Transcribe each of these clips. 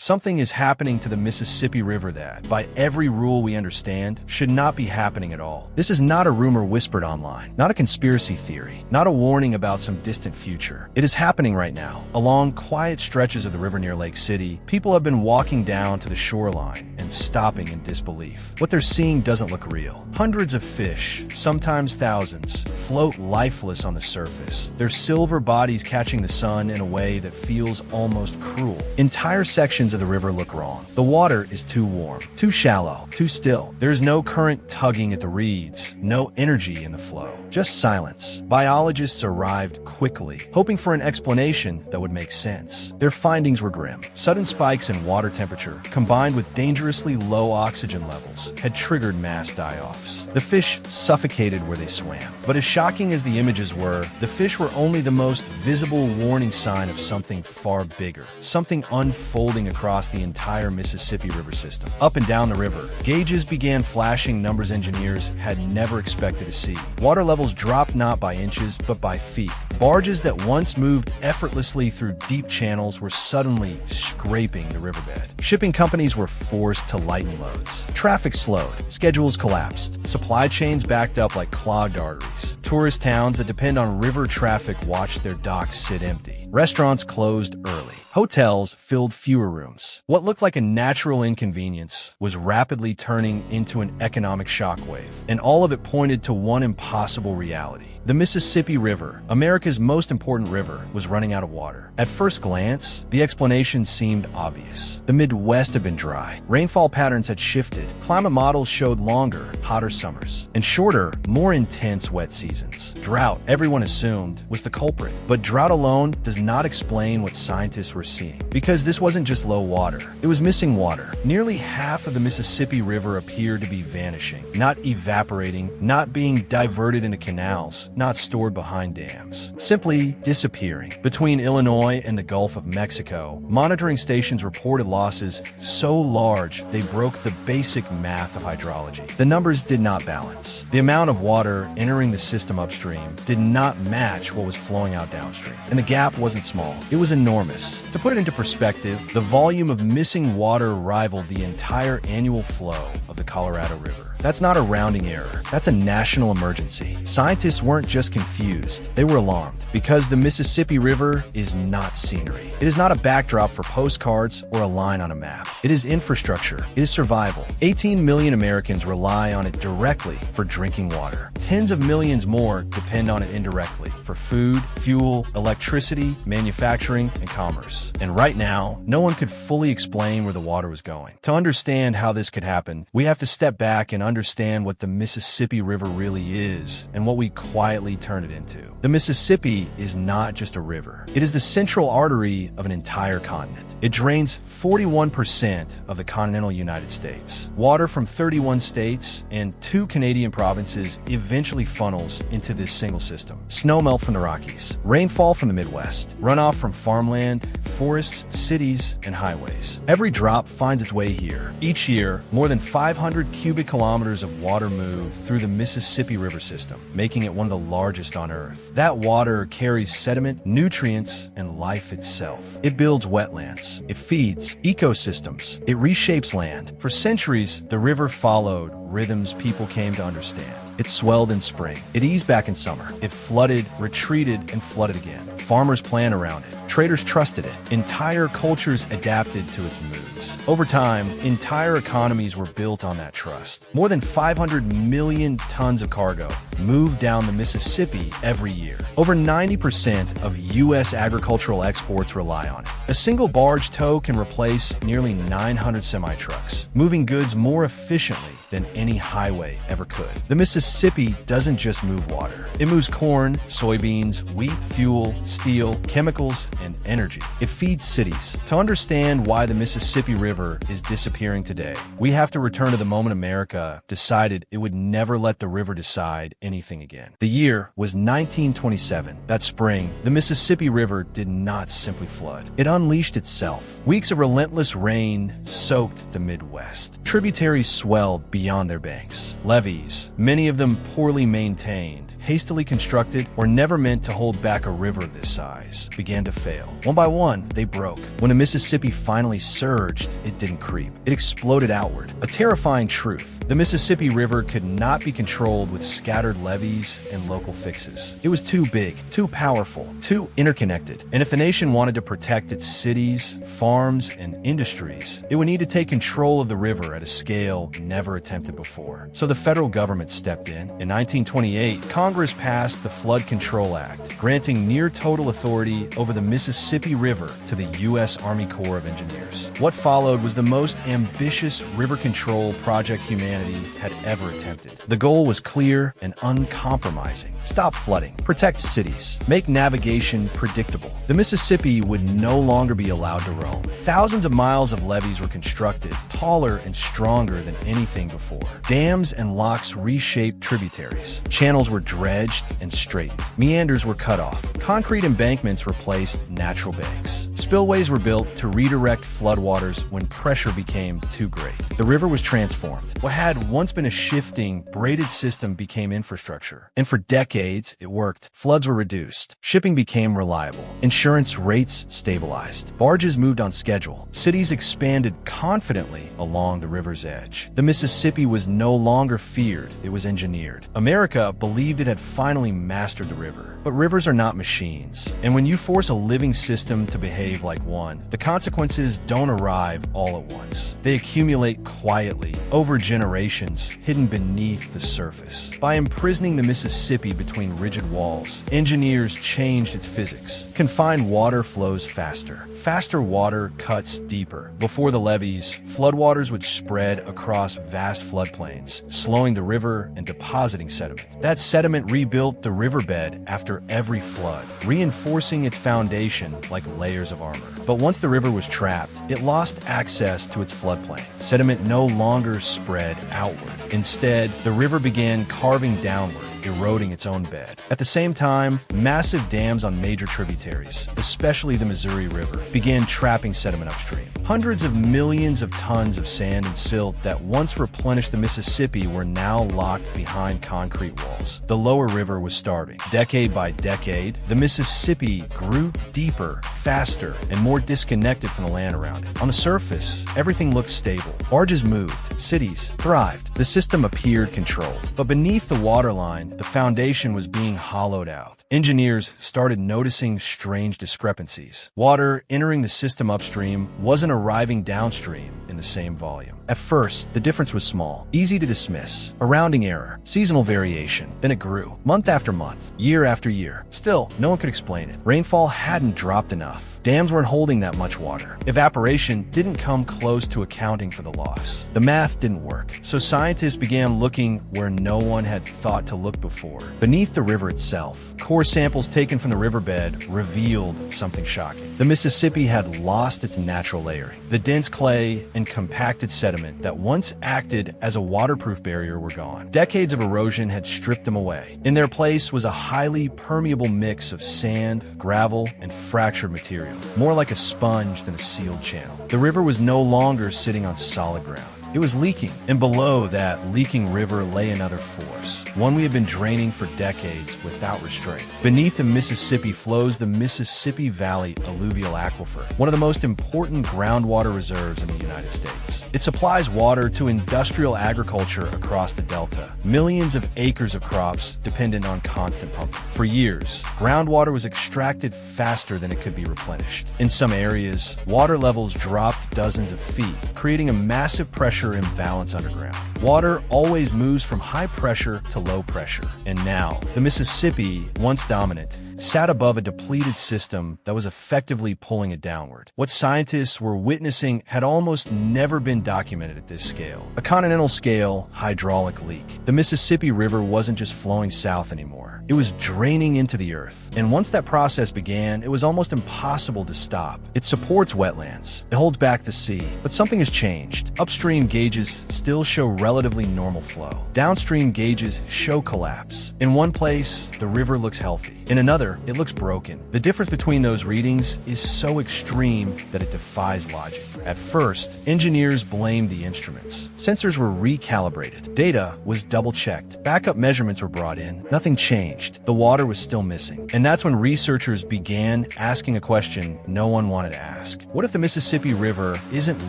Something is happening to the Mississippi River that, by every rule we understand, should not be happening at all. This is not a rumor whispered online, not a conspiracy theory, not a warning about some distant future. It is happening right now. Along quiet stretches of the river near Lake City, people have been walking down to the shoreline and stopping in disbelief. What they're seeing doesn't look real. Hundreds of fish, sometimes thousands, float lifeless on the surface, their silver bodies catching the sun in a way that feels almost cruel. Entire sections of the river look wrong. The water is too warm, too shallow, too still. There is no current tugging at the reeds, no energy in the flow, just silence. Biologists arrived quickly, hoping for an explanation that would make sense. Their findings were grim. Sudden spikes in water temperature, combined with dangerously low oxygen levels, had triggered mass die-offs. The fish suffocated where they swam. But as shocking as the images were, the fish were only the most visible warning sign of something far bigger, something unfolding across the entire Mississippi River system. Up and down the river, gauges began flashing numbers engineers had never expected to see. Water levels dropped not by inches, but by feet. Barges that once moved effortlessly through deep channels were suddenly scraping the riverbed. Shipping companies were forced to lighten loads. Traffic slowed, schedules collapsed, supply chains backed up like clogged arteries. Tourist towns that depend on river traffic watched their docks sit empty. Restaurants closed early. Hotels filled fewer rooms. What looked like a natural inconvenience was rapidly turning into an economic shockwave, and all of it pointed to one impossible reality. The Mississippi River, America's most important river, was running out of water. At first glance, the explanation seemed obvious. The Midwest had been dry. Rainfall patterns had shifted. Climate models showed longer, hotter summers, and shorter, more intense wet seasons. Drought, everyone assumed, was the culprit. But drought alone does not explain what scientists were seeing. Because this wasn't just low water. It was missing water. Nearly half of the Mississippi River appeared to be vanishing, not evaporating, not being diverted into canals, not stored behind dams. Simply disappearing. Between Illinois and the Gulf of Mexico, monitoring stations reported losses so large they broke the basic math of hydrology. The numbers did not balance. The amount of water entering the system upstream did not match what was flowing out downstream. And the gap wasn't small. It was enormous. To put it into perspective, the volume of missing water rivaled the entire annual flow of the Colorado River. That's not a rounding error. That's a national emergency. Scientists weren't just confused. They were alarmed because the Mississippi River is not scenery. It is not a backdrop for postcards or a line on a map. It is infrastructure. It is survival. 18 million Americans rely on it directly for drinking water. Tens of millions more depend on it indirectly for food, fuel, electricity, manufacturing, and commerce. And right now, no one could fully explain where the water was going. To understand how this could happen, we have to step back and understand what the Mississippi River really is and what we quietly turn it into. The Mississippi is not just a river. It is the central artery of an entire continent. It drains 41% of the continental United States. Water from 31 states and 2 Canadian provinces eventually funnels into this single system. Snowmelt from the Rockies, rainfall from the Midwest, runoff from farmland, forests, cities, and highways. Every drop finds its way here. Each year, more than 500 cubic kilometers of water move through the Mississippi River system, making it one of the largest on Earth. That water carries sediment, nutrients, and life itself. It builds wetlands. It feeds ecosystems. It reshapes land. For centuries, the river followed rhythms people came to understand. It swelled in spring. It eased back in summer. It flooded, retreated, and flooded again. Farmers planned around it. Traders trusted it. Entire cultures adapted to its moods. Over time, entire economies were built on that trust. More than 500 million tons of cargo moved down the Mississippi every year. Over 90% of U.S. agricultural exports rely on it. A single barge tow can replace nearly 900 semi-trucks, moving goods more efficiently than any highway ever could. The Mississippi doesn't just move water. It moves corn, soybeans, wheat, fuel, steel, chemicals, and energy. It feeds cities. To understand why the Mississippi River is disappearing today, we have to return to the moment America decided it would never let the river decide anything again. The year was 1927. That spring, the Mississippi River did not simply flood. It unleashed itself. Weeks of relentless rain soaked the Midwest. Tributaries swelled beyond their banks. Levees, many of them poorly maintained, hastily constructed, or never meant to hold back a river of this size, began to fail. One by one, they broke. When the Mississippi finally surged, it didn't creep. It exploded outward. A terrifying truth. The Mississippi River could not be controlled with scattered levees and local fixes. It was too big, too powerful, too interconnected. And if the nation wanted to protect its cities, farms, and industries, it would need to take control of the river at a scale never attempted before. So the federal government stepped in. In 1928, Congress passed the Flood Control Act, granting near-total authority over the Mississippi River to the U.S. Army Corps of Engineers. What followed was the most ambitious river control project humanity had ever attempted. The goal was clear and uncompromising. Stop flooding, protect cities, make navigation predictable. The Mississippi would no longer be allowed to roam. Thousands of miles of levees were constructed, taller and stronger than anything before. Dams and locks reshaped tributaries. Channels were dredged and straightened. Meanders were cut off. Concrete embankments replaced natural banks. Spillways were built to redirect floodwaters when pressure became too great. The river was transformed. What had once been a shifting, braided system became infrastructure. And for decades, it worked. Floods were reduced. Shipping became reliable. Insurance rates stabilized. Barges moved on schedule. Cities expanded confidently along the river's edge. The Mississippi was no longer feared. It was engineered. America believed it had finally mastered the river. But rivers are not machines. And when you force a living system to behave like one, the consequences don't arrive all at once. They accumulate quietly, over generations, hidden beneath the surface. By imprisoning the Mississippi between rigid walls, engineers changed its physics. Confined water flows faster. Faster water cuts deeper. Before the levees, floodwaters would spread across vast floodplains, slowing the river and depositing sediment. That sediment rebuilt the riverbed after every flood, reinforcing its foundation like layers of armor. But once the river was trapped, it lost access to its floodplain. Sediment no longer spread outward. Instead, the river began carving downward, eroding its own bed. At the same time, massive dams on major tributaries, especially the Missouri River, began trapping sediment upstream. Hundreds of millions of tons of sand and silt that once replenished the Mississippi were now locked behind concrete walls. The lower river was starving. Decade by decade, the Mississippi grew deeper, faster, and more disconnected from the land around it. On the surface, everything looked stable. Barges moved, cities thrived. The system appeared controlled. But beneath the waterline, the foundation was being hollowed out. Engineers started noticing strange discrepancies. Water entering the system upstream wasn't arriving downstream in the same volume. At first, the difference was small, easy to dismiss, a rounding error, seasonal variation. Then it grew, month after month, year after year. Still, no one could explain it. Rainfall hadn't dropped enough. Dams weren't holding that much water. Evaporation didn't come close to accounting for the loss. The math didn't work, so scientists began looking where no one had thought to look before. Beneath the river itself, core samples taken from the riverbed revealed something shocking. The Mississippi had lost its natural layering. The dense clay and compacted sediment that once acted as a waterproof barrier were gone. Decades of erosion had stripped them away. In their place was a highly permeable mix of sand, gravel, and fractured material, more like a sponge than a sealed channel. The river was no longer sitting on solid ground. It was leaking, and below that leaking river lay another force, one we had been draining for decades without restraint. Beneath the Mississippi flows the Mississippi Valley Alluvial Aquifer, one of the most important groundwater reserves in the United States. It supplies water to industrial agriculture across the delta, millions of acres of crops dependent on constant pumping. For years, groundwater was extracted faster than it could be replenished. In some areas, water levels dropped dozens of feet, creating a massive pressure imbalance underground. Water always moves from high pressure to low pressure. And now, the Mississippi, once dominant, sat above a depleted system that was effectively pulling it downward. What scientists were witnessing had almost never been documented at this scale. A continental-scale hydraulic leak. The Mississippi River wasn't just flowing south anymore. It was draining into the earth. And once that process began, it was almost impossible to stop. It supports wetlands. It holds back the sea. But something has changed. Upstream gauges still show relatively normal flow. Downstream gauges show collapse. In one place, the river looks healthy. In another, it looks broken. The difference between those readings is so extreme that it defies logic. At first, engineers blamed the instruments. Sensors were recalibrated. Data was double-checked. Backup measurements were brought in. Nothing changed. The water was still missing. And that's when researchers began asking a question no one wanted to ask. What if the Mississippi River isn't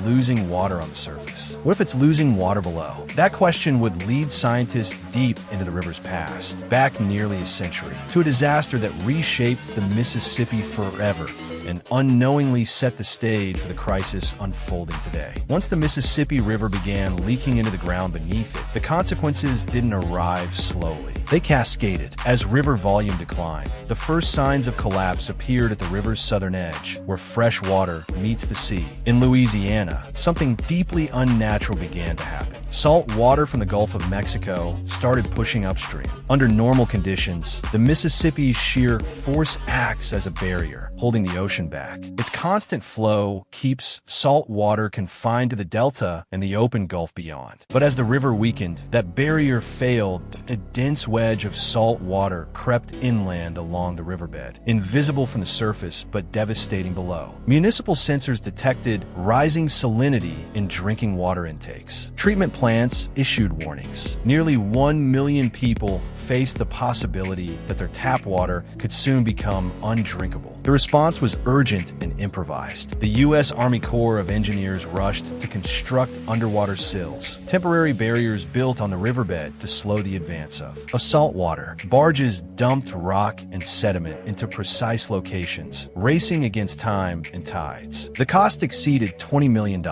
losing water on the surface? What if it's losing water below? That question would lead scientists deep into the river's past, back nearly a century, to a disaster that reshaped the Mississippi forever and unknowingly set the stage for the crisis unfolding today. Once the Mississippi River began leaking into the ground beneath it, the consequences didn't arrive slowly. They cascaded. As river volume declined, the first signs of collapse appeared at the river's southern edge, where fresh water meets the sea. In Louisiana, something deeply unnatural began to happen. Salt water from the Gulf of Mexico started pushing upstream. Under normal conditions, the Mississippi's sheer force acts as a barrier, holding the ocean back. Its constant flow keeps salt water confined to the delta and the open Gulf beyond. But as the river weakened, that barrier failed. A dense wedge of salt water crept inland along the riverbed, invisible from the surface but devastating below. Municipal sensors detected rising salinity in drinking water intakes. Treatment plants issued warnings. Nearly 1 million people faced the possibility that their tap water could soon become undrinkable. The response was urgent and improvised. The U.S. Army Corps of Engineers rushed to construct underwater sills, temporary barriers built on the riverbed to slow the advance of salt water. Barges dumped rock and sediment into precise locations, racing against time and tides. The cost exceeded $20 million,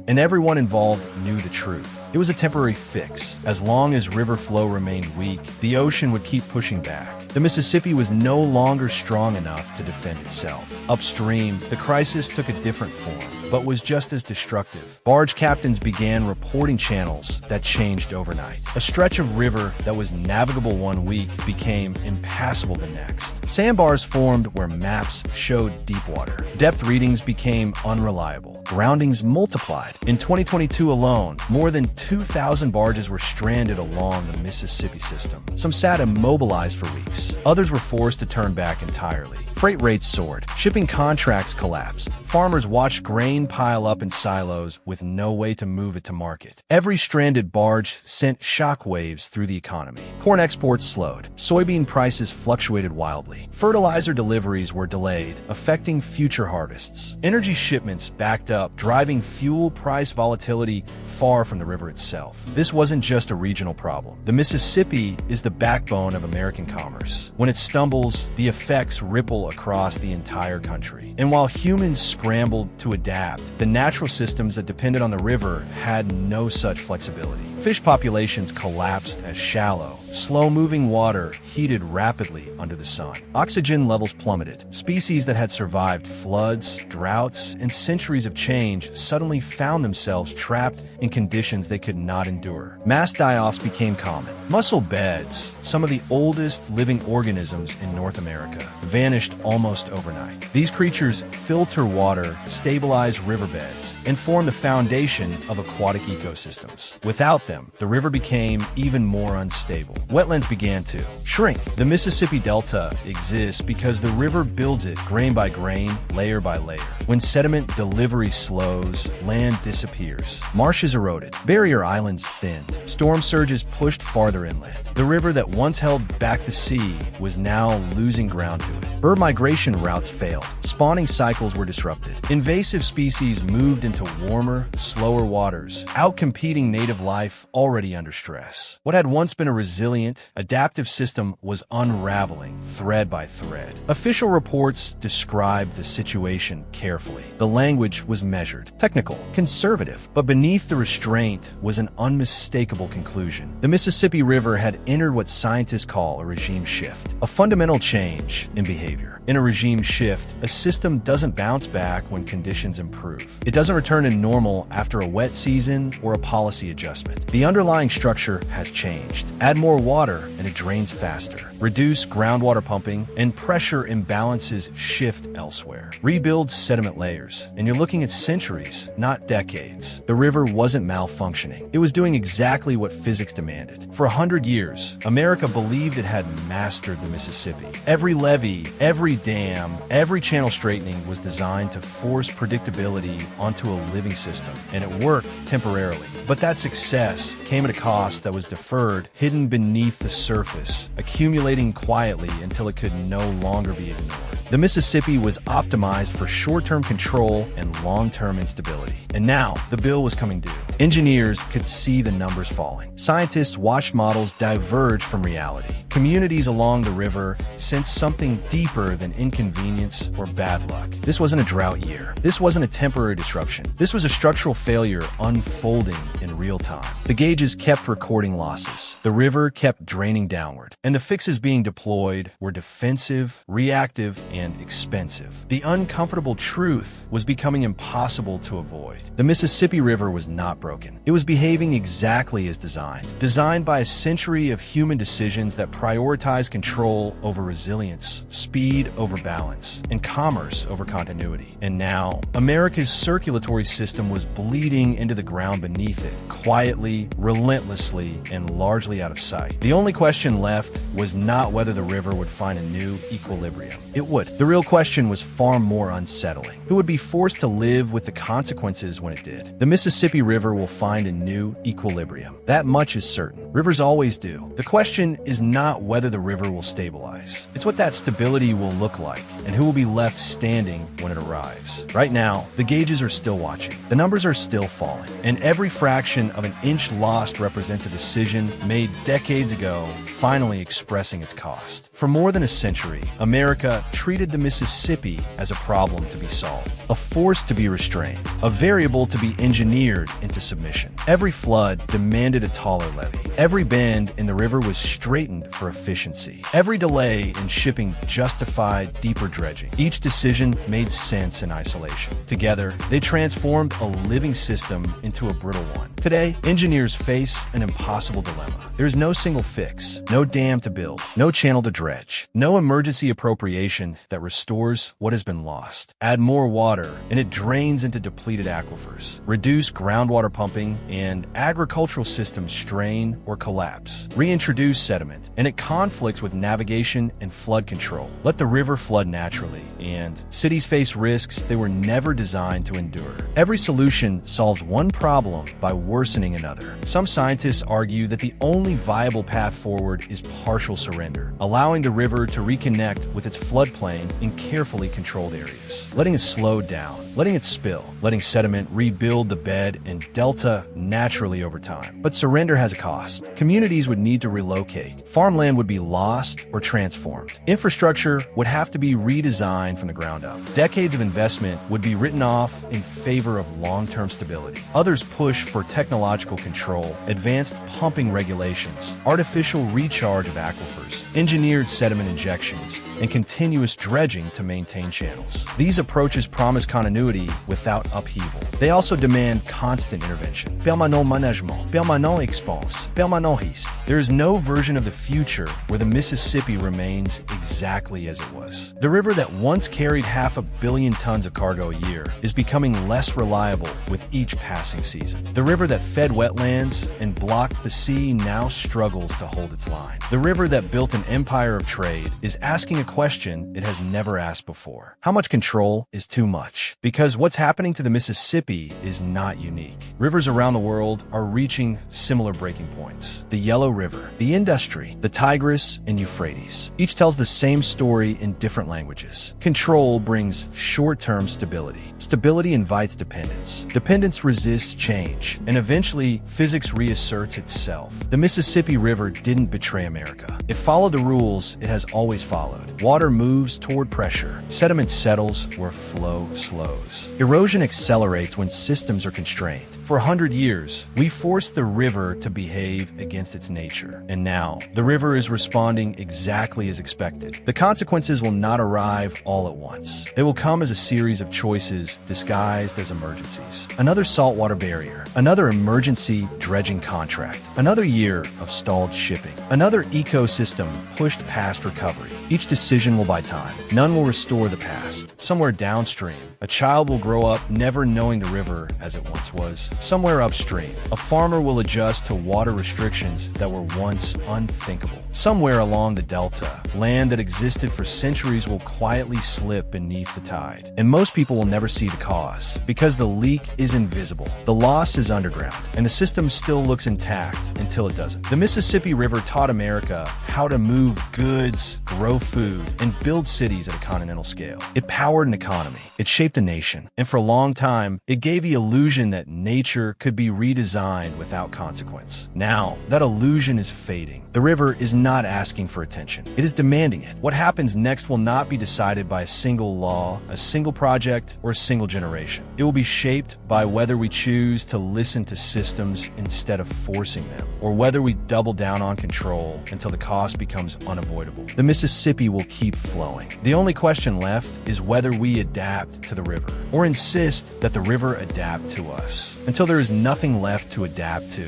and everyone involved knew the truth. It was a temporary fix. As long as river flow remained weak, the ocean would keep pushing back. The Mississippi was no longer strong enough to defend itself. Upstream, the crisis took a different form, but was just as destructive. Barge captains began reporting channels that changed overnight. A stretch of river that was navigable one week became impassable the next. Sandbars formed where maps showed deep water. Depth readings became unreliable. Groundings multiplied. In 2022 alone, more than 2,000 barges were stranded along the Mississippi system. Some sat immobilized for weeks. Others were forced to turn back entirely. Freight rates soared. Shipping contracts collapsed. Farmers watched grain pile up in silos with no way to move it to market. Every stranded barge sent shockwaves through the economy. Corn exports slowed. Soybean prices fluctuated wildly. Fertilizer deliveries were delayed, affecting future harvests. Energy shipments backed up, driving fuel price volatility far from the river itself. This wasn't just a regional problem. The Mississippi is the backbone of American commerce. When it stumbles, the effects ripple across the entire country. And while humans scrambled to adapt, the natural systems that depended on the river had no such flexibility. Fish populations collapsed as shallow, slow-moving water heated rapidly under the sun. Oxygen levels plummeted. Species that had survived floods, droughts, and centuries of change suddenly found themselves trapped in conditions they could not endure. Mass die-offs became common. Mussel beds, some of the oldest living organisms in North America, vanished almost overnight. These creatures filter water, stabilize riverbeds, and form the foundation of aquatic ecosystems. Without them, the river became even more unstable. Wetlands began to shrink. The Mississippi Delta exists because the river builds it grain by grain, layer by layer. When sediment delivery slows, land disappears. Marshes eroded. Barrier islands thinned. Storm surges pushed farther inland. The river that once held back the sea was now losing ground to it. Bird migration routes failed. Spawning cycles were disrupted. Invasive species moved into warmer, slower waters, outcompeting native life already under stress. What had once been a resilient, adaptive system was unraveling thread by thread. Official reports described the situation carefully. The language was measured, technical, conservative, but beneath the restraint was an unmistakable conclusion. The Mississippi River had entered what scientists call a regime shift, a fundamental change in behavior. In a regime shift, a system doesn't bounce back when conditions improve. It doesn't return to normal after a wet season or a policy adjustment. The underlying structure has changed. Add more water and it drains faster. Reduce groundwater pumping and pressure imbalances shift elsewhere. Rebuild sediment layers, and you're looking at centuries, not decades. The river wasn't malfunctioning. It was doing exactly what physics demanded. For 100 years, America believed it had mastered the Mississippi. Every levee, every every dam, every channel straightening was designed to force predictability onto a living system, and it worked temporarily. But that success came at a cost that was deferred, hidden beneath the surface, accumulating quietly until it could no longer be ignored. The Mississippi was optimized for short-term control and long-term instability. And now, the bill was coming due. Engineers could see the numbers falling. Scientists watched models diverge from reality. Communities along the river sensed something deeper than inconvenience or bad luck. This wasn't a drought year. This wasn't a temporary disruption. This was a structural failure unfolding in real time. The gauges kept recording losses. The river kept draining downward. And the fixes being deployed were defensive, reactive, and expensive. The uncomfortable truth was becoming impossible to avoid. The Mississippi River was not broken. It was behaving exactly as designed by a century of human decisions that prioritize control over resilience, speed over balance, and commerce over continuity. And now, America's circulatory system was bleeding into the ground beneath it, quietly, relentlessly, and largely out of sight. The only question left was not whether the river would find a new equilibrium. It would. The real question was far more unsettling. Who would be forced to live with the consequences when it did? The Mississippi River will find a new equilibrium. That much is certain. Rivers always do. The question is not whether the river will stabilize. It's what that stability will look like and who will be left standing when it arrives. Right now, the gauges are still watching. The numbers are still falling. And every fraction of an inch lost represents a decision made decades ago, finally expressing its cost. For more than a century, America treated the Mississippi as a problem to be solved, a force to be restrained, a variable to be engineered into submission. Every flood demanded a taller levee. Every bend in the river was straightened for efficiency. Every delay in shipping justified deeper dredging. Each decision made sense in isolation. Together, they transformed a living system into a brittle one. Today, engineers face an impossible dilemma. There is no single fix, no dam to build, no channel to dredge, no emergency appropriation that restores what has been lost. Add more water, and it drains into depleted aquifers. Reduce groundwater pumping, and agricultural systems strain or collapse. Reintroduce sediment, and it conflicts with navigation and flood control. Let the river flood naturally, and cities face risks they were never designed to endure. Every solution solves one problem by worsening another. Some scientists argue that the only viable path forward is partial surrender, allowing the river to reconnect with its floodplain in carefully controlled areas, letting it slow down, letting it spill, letting sediment rebuild the bed and delta naturally over time. But surrender has a cost. Communities would need to relocate. Farmland would be lost or transformed. Infrastructure would have to be redesigned from the ground up. Decades of investment would be written off in favor of long-term stability. Others push for technological control, advanced pumping regulations, artificial recharge of aquifers, engineered sediment injections, and continuous dredging to maintain channels. These approaches promise continuity without upheaval. They also demand constant intervention. Permanent management, permanent expense, permanent risque. There is no version of the future where the Mississippi remains exactly as it was. The river that once carried 500 million tons of cargo a year is becoming less reliable with each passing season. The river that fed wetlands and blocked the sea now struggles to hold its line. The river that built an empire of trade is asking a question it has never asked before. How much control is too much? Because what's happening to the Mississippi is not unique. Rivers around the world are reaching similar breaking points. The Yellow River, the Industry, the Tigris, and Euphrates. Each tells the same story in different languages. Control brings short-term stability. Stability invites dependence. Dependence resists change. And eventually, physics reasserts itself. The Mississippi River didn't betray America. It followed the rules it has always followed. Water moves toward pressure. Sediment settles where flow slows. Erosion accelerates when systems are constrained. For 100 years, we forced the river to behave against its nature. And now, the river is responding exactly as expected. The consequences will not arrive all at once. They will come as a series of choices disguised as emergencies. Another saltwater barrier, another emergency dredging contract, another year of stalled shipping, another ecosystem pushed past recovery. Each decision will buy time. None will restore the past. Somewhere downstream, a child will grow up never knowing the river as it once was, Somewhere upstream, a farmer will adjust to water restrictions that were once unthinkable. Somewhere along the delta, land that existed for centuries will quietly slip beneath the tide. And most people will never see the cause, because the leak is invisible, the loss is underground, and the system still looks intact until it doesn't. The Mississippi River taught America how to move goods, grow food, and build cities at a continental scale. It powered an economy, it shaped a nation, and for a long time, it gave the illusion that nature could be redesigned without consequence. Now, that illusion is fading. The river is not asking for attention. It is demanding it. What happens next will not be decided by a single law, a single project, or a single generation. It will be shaped by whether we choose to listen to systems instead of forcing them, or whether we double down on control until the cost becomes unavoidable. The Mississippi will keep flowing. The only question left is whether we adapt to the river, or insist that the river adapt to us, until there is nothing left to adapt to.